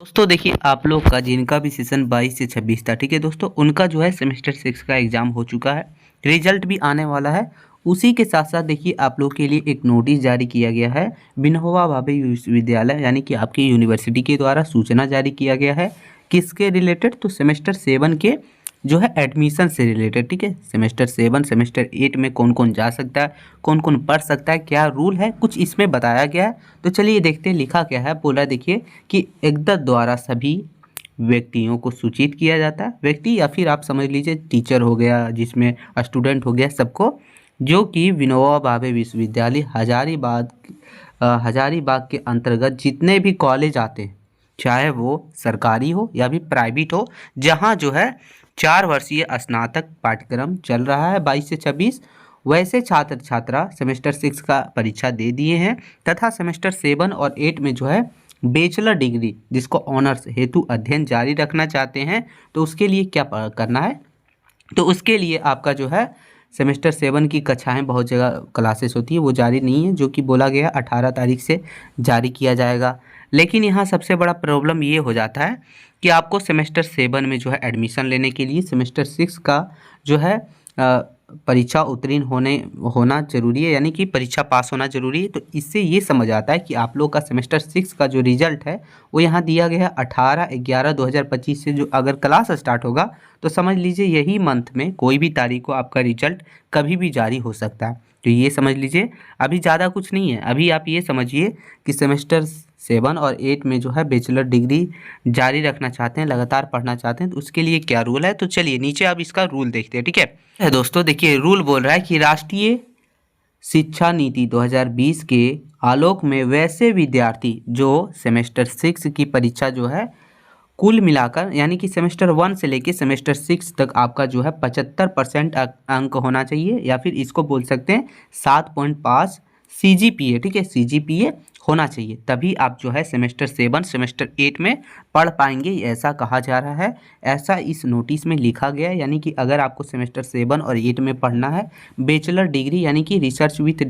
दोस्तों देखिए आप लोग का जिनका भी सेशन 22 से 26 था, ठीक है दोस्तों, उनका जो है सेमेस्टर 6 का एग्ज़ाम हो चुका है। रिजल्ट भी आने वाला है। उसी के साथ साथ देखिए आप लोग के लिए एक नोटिस जारी किया गया है। विनोबा भावे विश्वविद्यालय यानी कि आपकी यूनिवर्सिटी के द्वारा सूचना जारी किया गया है। किसके रिलेटेड? तो सेमेस्टर 7 के जो है एडमिशन से रिलेटेड, ठीक है। सेमेस्टर 7 सेमेस्टर 8 में कौन कौन जा सकता है, कौन कौन पढ़ सकता है, क्या रूल है, कुछ इसमें बताया गया है। तो चलिए देखते हैं लिखा क्या है। बोला देखिए कि एकदत द्वारा सभी व्यक्तियों को सूचित किया जाता है। व्यक्ति या फिर आप समझ लीजिए टीचर हो गया, जिसमें स्टूडेंट हो गया, सबको, जो कि विनोबा भावे विश्वविद्यालय हजारीबाग के अंतर्गत जितने भी कॉलेज आते हैं, चाहे वो सरकारी हो या भी प्राइवेट हो, जहाँ जो है 4 वर्षीय स्नातक पाठ्यक्रम चल रहा है 22 से 26, वैसे छात्र छात्रा सेमेस्टर 6 का परीक्षा दे दिए हैं तथा सेमेस्टर 7 और 8 में जो है बैचलर डिग्री जिसको ऑनर्स हेतु अध्ययन जारी रखना चाहते हैं, तो उसके लिए क्या करना है? तो उसके लिए आपका जो है सेमेस्टर 7 की कक्षाएं बहुत जगह क्लासेस होती है वो जारी नहीं है, जो कि बोला गया 18 तारीख से जारी किया जाएगा। लेकिन यहाँ सबसे बड़ा प्रॉब्लम ये हो जाता है कि आपको सेमेस्टर 7 में जो है एडमिशन लेने के लिए सेमेस्टर 6 का जो है परीक्षा उत्तीर्ण होना ज़रूरी है, यानी कि परीक्षा पास होना ज़रूरी है। तो इससे ये समझ आता है कि आप लोग का सेमेस्टर 6 का जो रिजल्ट है वो यहाँ दिया गया है 18/11/2025 से। जो अगर क्लास स्टार्ट होगा तो समझ लीजिए यही मंथ में कोई भी तारीख को आपका रिजल्ट कभी भी जारी हो सकता है। तो ये समझ लीजिए अभी ज़्यादा कुछ नहीं है। अभी आप ये समझिए कि सेमेस्टर 7 और 8 में जो है बैचलर डिग्री जारी रखना चाहते हैं, लगातार पढ़ना चाहते हैं, तो उसके लिए क्या रूल है। तो चलिए नीचे आप इसका रूल देखते हैं, ठीक है दोस्तों। देखिए रूल बोल रहा है कि राष्ट्रीय शिक्षा नीति 2020 के आलोक में वैसे विद्यार्थी जो सेमेस्टर 6 की परीक्षा जो है कुल मिलाकर, यानी कि सेमेस्टर 1 से लेके सेमेस्टर 6 तक आपका जो है 75% अंक होना चाहिए, या फिर इसको बोल सकते हैं 7.5 CGPA, ठीक है, CGPA होना चाहिए, तभी आप जो है सेमेस्टर 7 सेमेस्टर 8 में पढ़ पाएंगे, ऐसा कहा जा रहा है। ऐसा इस नोटिस में लिखा गया है। यानी कि अगर आपको सेमेस्टर 7 और 8 में पढ़ना है बैचलर डिग्री यानी कि research with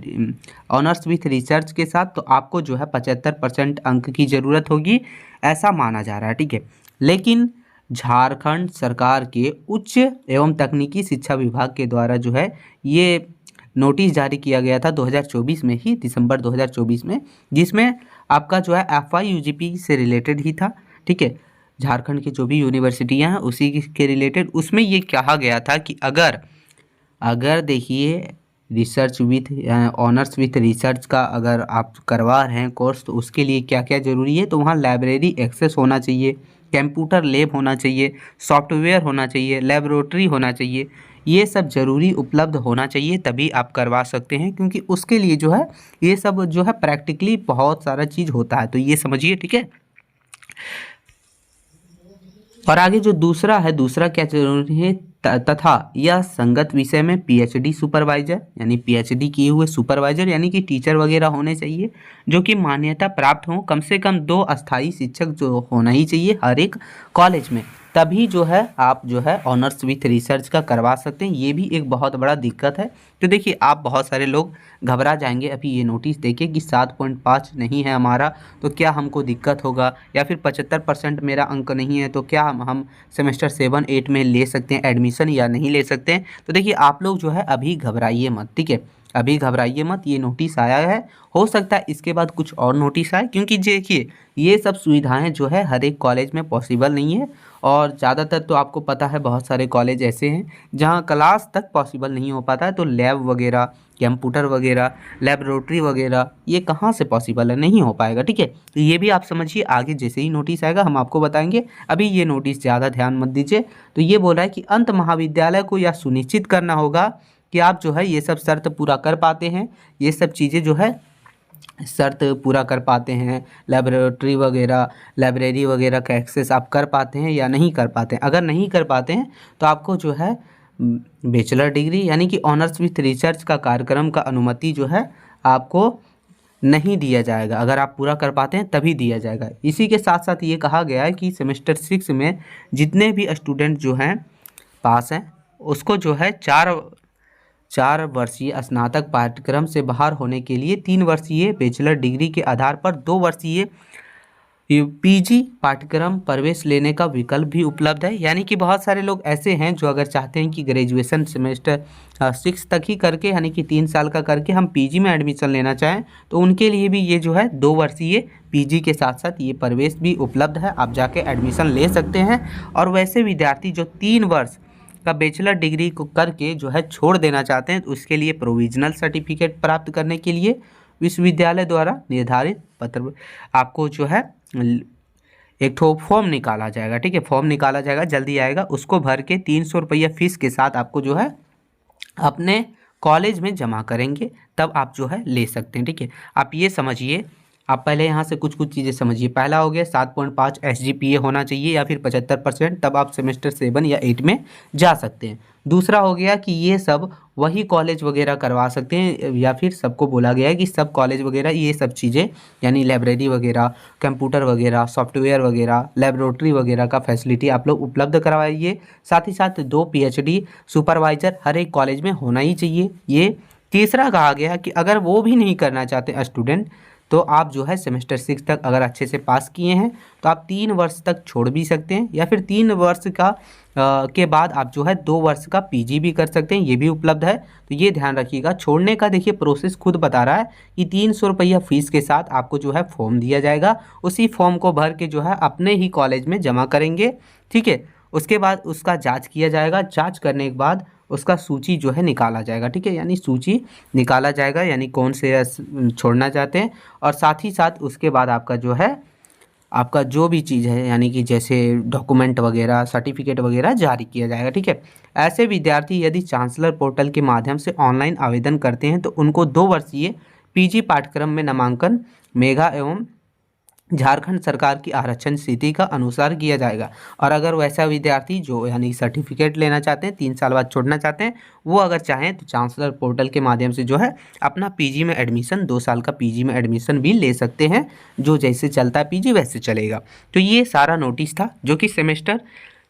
honours with research के साथ, तो आपको जो है 75% अंक की ज़रूरत होगी, ऐसा माना जा रहा है, ठीक है। लेकिन झारखंड सरकार के उच्च एवं तकनीकी शिक्षा विभाग के द्वारा जो है ये नोटिस जारी किया गया था 2024 में ही, दिसंबर 2024 में, जिसमें आपका जो है FIUGP से रिलेटेड ही था, ठीक है। झारखंड की जो भी यूनिवर्सिटियां हैं उसी के रिलेटेड उसमें ये कहा गया था कि अगर देखिए research with honours with research का अगर आप करवा रहे हैं कोर्स, तो उसके लिए क्या क्या ज़रूरी है। तो वहाँ लाइब्रेरी एक्सेस होना चाहिए, कंप्यूटर लैब होना चाहिए, सॉफ्टवेयर होना चाहिए, लेबोरेटरी होना चाहिए, ये सब ज़रूरी उपलब्ध होना चाहिए, तभी आप करवा सकते हैं। क्योंकि उसके लिए जो है ये सब जो है प्रैक्टिकली बहुत सारा चीज़ होता है, तो ये समझिए, ठीक है। और आगे जो दूसरा क्या जरूरी है, तथा यह संगत विषय में PhD सुपरवाइजर यानी PhD किए हुए सुपरवाइजर यानी कि टीचर वगैरह होने चाहिए, जो कि मान्यता प्राप्त हो। कम से कम 2 अस्थायी शिक्षक जो होना ही चाहिए हर एक कॉलेज में, तभी जो है आप जो है ऑनर्स विथ रिसर्च का करवा सकते हैं। ये भी एक बहुत बड़ा दिक्कत है। तो देखिए आप बहुत सारे लोग घबरा जाएंगे अभी ये नोटिस देखे कि 7.5 नहीं है हमारा तो क्या हमको दिक्कत होगा, या फिर 75% मेरा अंक नहीं है तो क्या हम सेमेस्टर 7 8 में ले सकते हैं एडमिशन या नहीं ले सकते हैं। तो देखिए आप लोग जो है अभी घबराइए मत, ठीक है, अभी घबराइए मत। ये नोटिस आया है, हो सकता है इसके बाद कुछ और नोटिस आए, क्योंकि देखिए ये सब सुविधाएं जो है हर एक कॉलेज में पॉसिबल नहीं है। और ज़्यादातर तो आपको पता है बहुत सारे कॉलेज ऐसे हैं जहां क्लास तक पॉसिबल नहीं हो पाता है, तो लैब वगैरह, कंप्यूटर वगैरह, लेबोरेटरी वगैरह ये कहाँ से पॉसिबल है, नहीं हो पाएगा, ठीक है। तो ये भी आप समझिए, आगे जैसे ही नोटिस आएगा हम आपको बताएंगे। अभी ये नोटिस ज़्यादा ध्यान मत दीजिए। तो ये बोला है कि अंत महाविद्यालय को यह सुनिश्चित करना होगा कि आप जो है ये सब शर्त पूरा कर पाते हैं, ये सब चीज़ें जो है शर्त पूरा कर पाते हैं, लेबोरेटरी वगैरह, लाइब्रेरी वगैरह का एक्सेस आप कर पाते हैं या नहीं कर पाते हैं। अगर नहीं कर पाते हैं तो आपको जो है बैचलर डिग्री यानी कि ऑनर्स विथ रिसर्च का कार्यक्रम का अनुमति जो है आपको नहीं दिया जाएगा। अगर आप पूरा कर पाते हैं तभी दिया जाएगा। इसी के साथ साथ ये कहा गया है कि सेमेस्टर 6 में जितने भी स्टूडेंट जो हैं पास हैं उसको जो है 4 वर्षीय स्नातक पाठ्यक्रम से बाहर होने के लिए 3 वर्षीय बैचलर डिग्री के आधार पर 2 वर्षीय पीजी पाठ्यक्रम प्रवेश लेने का विकल्प भी उपलब्ध है। यानी कि बहुत सारे लोग ऐसे हैं जो अगर चाहते हैं कि ग्रेजुएशन सेमेस्टर 6 तक ही करके, यानी कि 3 साल का करके हम पीजी में एडमिशन लेना चाहें, तो उनके लिए भी ये जो है 2 वर्षीय पीजी के साथ साथ ये प्रवेश भी उपलब्ध है, आप जाके एडमिशन ले सकते हैं। और वैसे विद्यार्थी जो 3 वर्ष का बैचलर डिग्री को करके जो है छोड़ देना चाहते हैं, तो उसके लिए प्रोविजनल सर्टिफिकेट प्राप्त करने के लिए विश्वविद्यालय द्वारा निर्धारित पत्र आपको जो है एक ठो फॉर्म निकाला जाएगा। ठीक है, फॉर्म निकाला जाएगा, जल्दी आएगा, उसको भर के 300 रुपया फीस के साथ आपको जो है अपने कॉलेज में जमा करेंगे, तब आप जो है ले सकते हैं। ठीक है, आप ये समझिए, आप पहले यहाँ से कुछ कुछ चीज़ें समझिए। पहला हो गया 7.5 SGPA होना चाहिए या फिर 75%, तब आप सेमेस्टर 7 या 8 में जा सकते हैं। दूसरा हो गया कि ये सब वही कॉलेज वगैरह करवा सकते हैं, या फिर सबको बोला गया है कि सब कॉलेज वगैरह ये सब चीज़ें यानी लाइब्रेरी वगैरह, कंप्यूटर वगैरह, सॉफ्टवेयर वगैरह, लेबोरेटरी वगैरह का फैसिलिटी आप लोग उपलब्ध करवाइए। साथ ही साथ 2 PhD सुपरवाइज़र हर एक कॉलेज में होना ही चाहिए। ये तीसरा कहा गया कि अगर वो भी नहीं करना चाहते स्टूडेंट, तो आप जो है सेमेस्टर 6 तक अगर अच्छे से पास किए हैं तो आप 3 वर्ष तक छोड़ भी सकते हैं, या फिर 3 वर्ष का के बाद आप जो है 2 वर्ष का पीजी भी कर सकते हैं, ये भी उपलब्ध है। तो ये ध्यान रखिएगा। छोड़ने का देखिए प्रोसेस खुद बता रहा है कि 300 रुपया फीस के साथ आपको जो है फॉर्म दिया जाएगा, उसी फॉर्म को भर के जो है अपने ही कॉलेज में जमा करेंगे। ठीक है, उसके बाद उसका जाँच किया जाएगा, जाँच करने के बाद उसका सूची जो है निकाला जाएगा। ठीक है, यानी सूची निकाला जाएगा, यानी कौन से छोड़ना चाहते हैं, और साथ ही साथ उसके बाद आपका जो है आपका जो भी चीज़ है, यानी कि जैसे डॉक्यूमेंट वगैरह, सर्टिफिकेट वगैरह जारी किया जाएगा। ठीक है, ऐसे विद्यार्थी यदि चांसलर पोर्टल के माध्यम से ऑनलाइन आवेदन करते हैं तो उनको 2 वर्षीय पीजी पाठ्यक्रम में नामांकन मेगा एवं झारखंड सरकार की आरक्षण स्थिति का अनुसार किया जाएगा। और अगर वैसा विद्यार्थी जो यानी सर्टिफिकेट लेना चाहते हैं, 3 साल बाद छोड़ना चाहते हैं, वो अगर चाहें तो चांसलर पोर्टल के माध्यम से जो है अपना पीजी में एडमिशन, 2 साल का पीजी में एडमिशन भी ले सकते हैं। जो जैसे चलता है पीजी वैसे चलेगा। तो ये सारा नोटिस था जो कि सेमेस्टर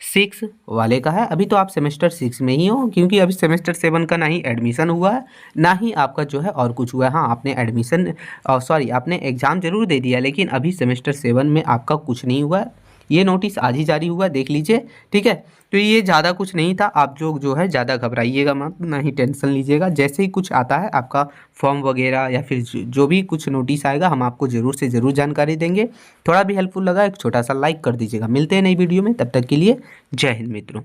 6 वाले का है। अभी तो आप सेमेस्टर 6 में ही हो, क्योंकि अभी सेमेस्टर 7 का ना ही एडमिशन हुआ है, ना ही आपका जो है और कुछ हुआ है। हाँ, आपने एडमिशन आपने एग्ज़ाम जरूर दे दिया, लेकिन अभी सेमेस्टर 7 में आपका कुछ नहीं हुआ है। ये नोटिस आज ही जारी हुआ, देख लीजिए। ठीक है, तो ये ज़्यादा कुछ नहीं था। आप जो है ज़्यादा घबराइएगा मत, ना ही टेंशन लीजिएगा। जैसे ही कुछ आता है आपका फॉर्म वगैरह या फिर जो भी कुछ नोटिस आएगा, हम आपको ज़रूर से ज़रूर जानकारी देंगे। थोड़ा भी हेल्पफुल लगा एक छोटा सा लाइक कर दीजिएगा। मिलते हैं नई वीडियो में, तब तक के लिए जय हिंद मित्रों।